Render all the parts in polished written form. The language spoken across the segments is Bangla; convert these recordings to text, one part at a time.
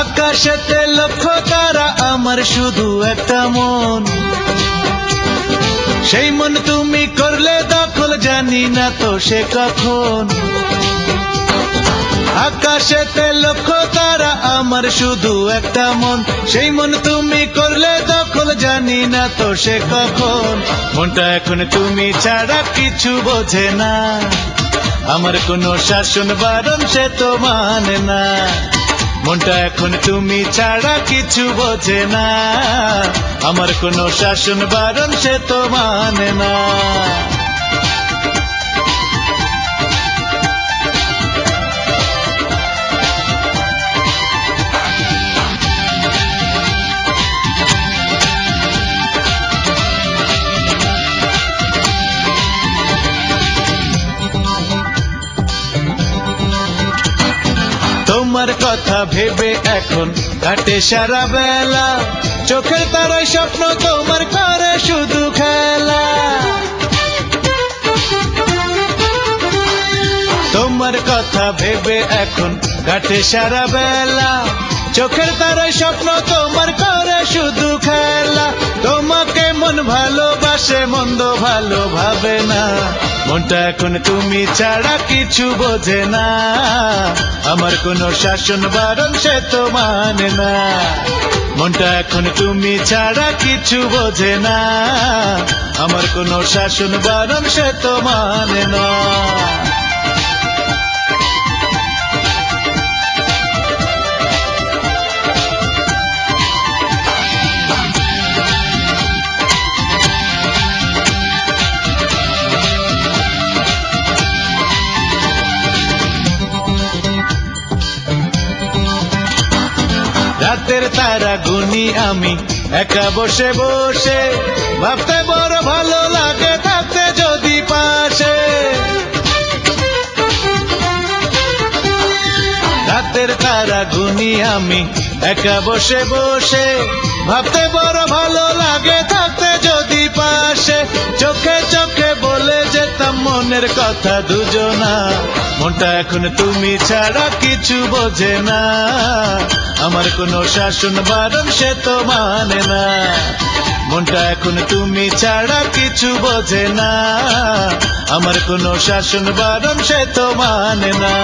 আকাশেতে লক্ষ তারা, আমার শুধু একটা মন। সেই মন তুমি করলে দখল, জানি না তো সে কখন। আকাশেতে লক্ষ তারা, আমার শুধু একটা মন। সেই মন তুমি করলে দখল, জানি না তো সে কখন। মনটা এখন তুমি ছাড়া কিছু বোঝে না, আমার কোনো শাসন বারণ সে তো মানে না। মনটা এখন তুমি ছাড়া কিছু বোঝে না, আমার কোনো শাসন বারণ সে তো মানে না। তোমার কথা ভেবে এখন কাটে সারা বেলা, চোখের তারায় স্বপ্ন তোমার করে শুধু খেলা। তোমার কথা ভেবে এখন কাটে সারা বেলা, চোখের তারায় স্বপ্ন তোমার করে শুধু খেলা। তোমাকে মন ভালোবাসে, মন্দ ভালো ভাবে না, মনটা এখন তুমি ছাড়া কিছু বোঝে না, আমার কোনো শাসন বারণ সে তো মানে না। মনটা এখন তুমি ছাড়া কিছু বোঝে না, আমার কোনো শাসন বারণ সে তো মানে না। রাতের তারা গুনি আমি একা বসে বসে, ভাবতে বড় ভালো লাগে থাকতে যদি পাশে। রাতের তারা গুনি আমি একা বসে বসে, ভাবতে বড় ভালো লাগে থাকতে যদি পাশে। চোখে চোখে বলে যেতাম মনের কথা দুজনা, মনটা এখন তুমি ছাড়া কিছু বোঝে না, আমার কোনো শাসন বারণ সে তো মানে না। মনটা এখন তুমি ছাড়া কিছু বোঝে না, আমার কোনো শাসন বারণ সে তো মানে না।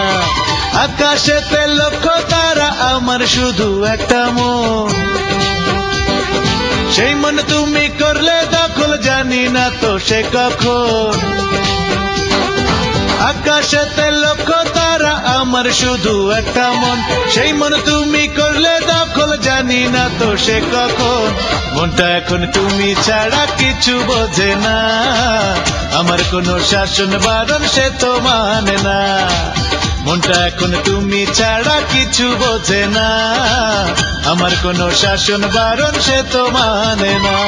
আকাশেতে লক্ষ তারা, আমার শুধু একটা মন। সেই মন তুমি করলে দখল, জানি না তো সে কখন। আকাশেতে লক্ষ তারা, আমার শুধু একটা মন। সেই মন তুমি করলে দখল, জানি না তো সে কখন। মনটা এখন তুমি ছাড়া কিছু বোঝে না, আমার কোনো শাসন বারণ সে তো মানে না। মনটা এখন তুমি ছাড়া কিছু বোঝে না, আমার কোনো শাসন বারণ সে তো মানে না।